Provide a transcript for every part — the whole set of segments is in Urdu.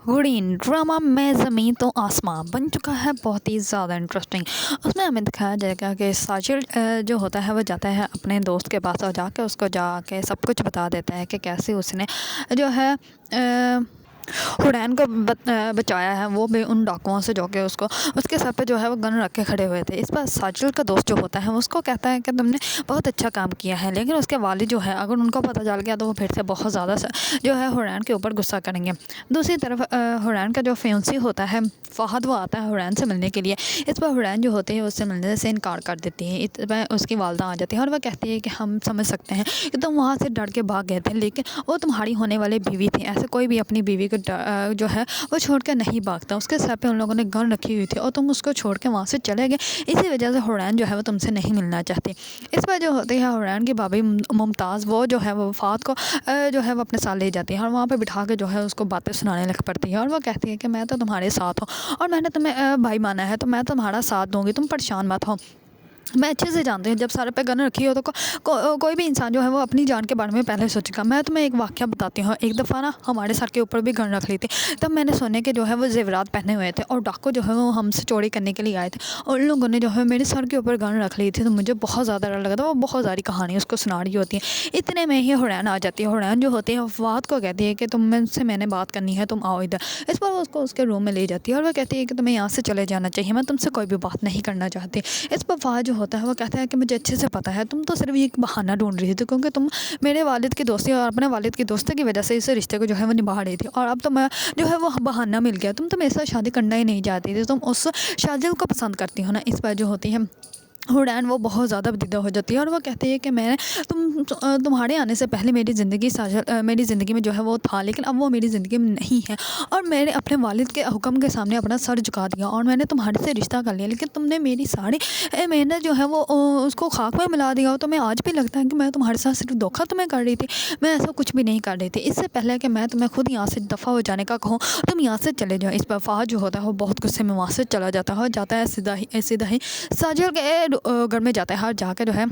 گرین ڈرامہ میں زمین تو آسمان بن چکا ہے، بہت ہی زیادہ انٹرسٹنگ۔ اس میں ہمیں دکھایا جائے گا کہ ساجل جو ہوتا ہے وہ جاتا ہے اپنے دوست کے پاس اور جا کے اس کو جا کے سب کچھ بتا دیتا ہے کہ کیسے اس نے جو ہے حرین کو بچایا ہے، وہ بھی ان ڈاکوؤں سے جو کہ اس کے سر پہ جو ہے وہ گن رکھ کے کھڑے ہوئے تھے۔ اس پر ساجل کا دوست جو ہوتا ہے اس کو کہتا ہے کہ تم نے بہت اچھا کام کیا ہے، لیکن اس کے والد جو ہے اگر ان کو پتہ چل گیا تو وہ پھر سے بہت زیادہ جو ہے حرین کے اوپر غصہ کریں گے۔ دوسری طرف حرین کا جو فیونسی ہوتا ہے فہد، وہ آتا ہے حرین سے ملنے کے لیے۔ اس پر حرین جو ہوتے ہیں اس سے ملنے سے انکار کر دیتی ہے۔ اس پر اس کی والدہ آ جاتی ہے اور وہ کہتی ہے کہ ہم سمجھ سکتے ہیں کہ تم وہاں سے ڈر کے بھاگ گئے تھے، لیکن وہ تمہاری ہونے والی بیوی تھی، ایسے کوئی بھی اپنی بیوی کو جو ہے وہ چھوڑ کے نہیں بھاگتا۔ اس کے سر پہ ان لوگوں نے گن رکھی ہوئی تھی اور تم اس کو چھوڑ کے وہاں سے چلے گئے، اسی وجہ سے حرین جو ہے وہ تم سے نہیں ملنا چاہتی۔ اس پر جو ہوتی ہے حرین کی بھابھی ممتاز، وہ جو ہے وہ وفات کو جو ہے وہ اپنے ساتھ لے جاتی ہے اور وہاں پہ بٹھا کے جو ہے اس کو باتیں سنانے لگ پڑتی ہے اور وہ کہتی ہے کہ میں تو تمہارے ساتھ ہوں اور میں نے تمہیں بھائی مانا ہے، تو میں تمہارا ساتھ دوں گی، تم پریشان مت ہو۔ میں اچھے سے جانتی ہوں جب سارے پہ گن رکھی ہو تو کوئی بھی انسان جو ہے وہ اپنی جان کے بارے میں پہلے سوچے گا۔ میں تمہیں ایک واقعہ بتاتی ہوں، ایک دفعہ نا ہمارے سر کے اوپر بھی گن رکھ لی تھی، تب میں نے سونے کے جو ہے وہ زیورات پہنے ہوئے تھے اور ڈاکو جو ہے وہ ہم سے چوری کرنے کے لیے آئے تھے اور ان لوگوں نے جو ہے میرے سر کے اوپر گن رکھ لی تھی، تو مجھے بہت زیادہ ڈر لگا تھا۔ وہ بہت ساری کہانی اس کو سنا رہی ہوتی ہے، اتنے میں ہی حرین آ جاتی ہے۔ حرین جو ہوتی ہے وفات کو کہتی ہے کہ میں نے بات کرنی ہے، تم آؤ ادھر۔ اس پر وہ اس کو اس کے روم میں لے جاتی ہے اور وہ کہتی ہے کہ تمہیں یہاں سے چلے جانا چاہیے، میں تم سے کوئی بھی بات نہیں کرنا چاہتی۔ اس پر فہد جو ہوتا ہے وہ کہتا ہے کہ مجھے اچھے سے پتہ ہے تم تو صرف ایک بہانہ ڈھونڈ رہی تھی، کیونکہ تم میرے والد کی دوستی اور اپنے والد کی دوستی کی وجہ سے اس رشتے کو جو ہے وہ نبھا رہی تھی، اور اب تو میں جو ہے وہ بہانہ مل گیا، تم میرے ساتھ شادی کرنا ہی نہیں چاہتی تھی، تم اس شاجل کو پسند کرتی ہو نا۔ اس پر جو ہوتی ہے حرین وہ بہت زیادہ بدیدہ ہو جاتی ہے اور وہ کہتی ہے کہ میں تمہارے آنے سے پہلے میری زندگی میں جو ہے وہ تھا، لیکن اب وہ میری زندگی میں نہیں ہے، اور میں نے اپنے والد کے حکم کے سامنے اپنا سر جھکا دیا اور میں نے تمہارے سے رشتہ کر لیا، لیکن تم نے میری ساری محنت جو ہے وہ اس کو خاک میں ملا دیا، اور تمہیں آج بھی لگتا ہے کہ میں تمہارے ساتھ صرف دھوکہ تمہیں کر رہی تھی۔ میں ایسا کچھ بھی نہیں کر رہی تھی، اس سے پہلے کہ میں تمہیں خود یہاں سے دفع ہو جانے کا کہوں، تم یہاں سے چلے جاؤ۔ اس پر فہد جو ہوتا ہے وہ بہت غصے میں وہاں سے چلا جاتا ہے اور جاتا ہے سیدھا ہی ساجل کے گھر میں جاتا ہے اور جا کے جو ہے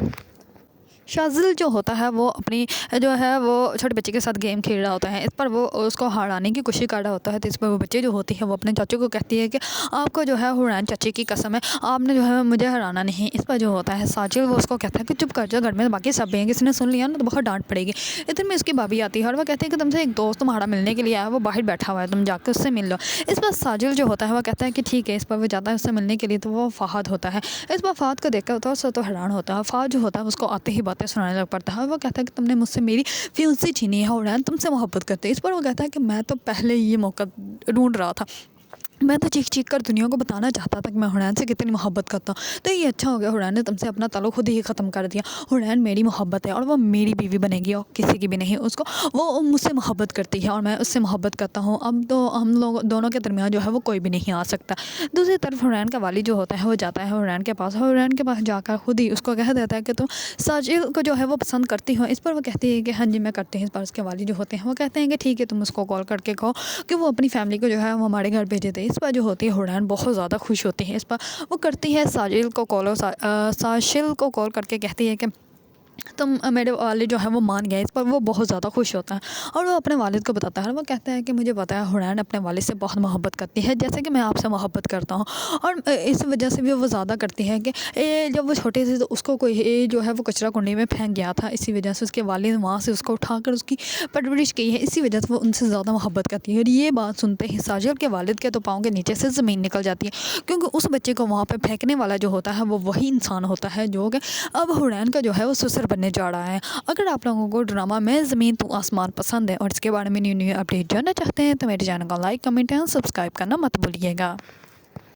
شاذل جو ہوتا ہے وہ اپنی جو ہے وہ چھوٹے بچے کے ساتھ گیم کھیل رہا ہوتا ہے۔ اس پر وہ اس کو ہرانے کی کوشش کر رہا ہوتا ہے، تو اس پر وہ بچے جو ہوتی ہے وہ اپنے چاچو کو کہتی ہے کہ آپ کو جو ہے حرین چچے کی قسم ہے، آپ نے جو ہے مجھے ہرانا نہیں۔ اس پر جو ہوتا ہے ساجل وہ اس کو کہتا ہے کہ چپ کر جا، گھر میں باقی سب ہیں، کسی نے سن لیا نا تو بہت ڈانٹ پڑے گی۔ اتنے میں اس کی بھابھی آتی ہے اور وہ کہتی ہے کہ تم سے ایک دوست تمہارا ملنے کے لیے آیا ہے، وہ باہر بیٹھا ہوا ہے، تم جا کے اس سے مل لو۔ اس پر ساجل جو ہوتا ہے وہ کہتا ہے کہ ٹھیک ہے۔ اس پر وہ جاتا ہے اس سے ملنے کے لیے، تو وہ فہد ہوتا ہے۔ اس پر فہد کو دیکھ کر ہوتا ہے تو حیران ہوتا ہے۔ فہد جو ہوتا ہے اس کو آتے ہی باتیں سنانے لگ پڑتا ہے، وہ کہتا ہے کہ تم نے مجھ سے میری فیونسی چھینی ہے، حرین تم سے محبت کرتے ہیں۔ اس پر وہ کہتا ہے کہ میں تو پہلے یہ موقع ڈھونڈ رہا تھا، میں تو چیخ کر دنیا کو بتانا چاہتا تھا کہ میں حرین سے کتنی محبت کرتا ہوں، تو یہ اچھا ہو گیا حرین نے تم سے اپنا تعلق خود ہی ختم کر دیا۔ حرین میری محبت ہے اور وہ میری بیوی بنے گی اور کسی کی بھی نہیں، اس کو وہ مجھ سے محبت کرتی ہے اور میں اس سے محبت کرتا ہوں، اب تو ہم لوگ دونوں کے درمیان جو ہے وہ کوئی بھی نہیں آ سکتا۔ دوسری طرف حرین کا والد جو ہوتا ہے وہ جاتا ہے حرین کے پاس، حرین کے پاس جا کر خود ہی اس کو کہہ دیتا ہے کہ تم ساجل کو جو ہے وہ پسند کرتی ہو۔ اس پر وہ کہتی ہے کہ ہاں جی میں کرتی ہوں۔ اس پر اس کے والد جو ہوتے ہیں وہ کہتے ہیں کہ ٹھیک ہے، تم اس کو کال کر کے کہو کہ وہ اپنی فیملی کو جو ہے وہ ہمارے گھر بھیجے دے۔ اس پر جو ہوتی ہے حرین بہت زیادہ خوش ہوتی ہے۔ اس پر وہ کرتی ہے ساجل کو کال کر کے کہتی ہے کہ تم میرے والد جو ہے وہ مان گئے۔ اس پر وہ بہت زیادہ خوش ہوتا ہے اور وہ اپنے والد کو بتاتا ہے اور وہ کہتا ہے کہ مجھے پتہ ہے حرین اپنے والد سے بہت محبت کرتی ہے، جیسے کہ میں آپ سے محبت کرتا ہوں، اور اس وجہ سے بھی وہ زیادہ کرتی ہے کہ جب وہ چھوٹے تھے تو اس کو کوئی جو ہے وہ کچرا کنڈی میں پھینک گیا تھا، اسی وجہ سے اس کے والد وہاں سے اس کو اٹھا کر اس کی پرورش کی ہے، اسی وجہ سے وہ ان سے زیادہ محبت کرتی ہے۔ اور یہ بات سنتے ہی ساجل کے والد کے تو پاؤں کے نیچے سے زمین نکل جاتی ہے، کیونکہ اس بچے کو وہاں پہ پھینکنے والا جو ہوتا ہے وہ وہی انسان ہوتا ہے جو کہ اب حرین کا جو ہے وہ سسر بننے جا رہا ہے۔ اگر آپ لوگوں کو ڈرامہ میں زمین تو آسمان پسند ہے اور اس کے بارے میں نیو اپڈیٹ جاننا چاہتے ہیں تو میرے چینل کو لائک، کمنٹ اور سبسکرائب کرنا مت بھولیے گا۔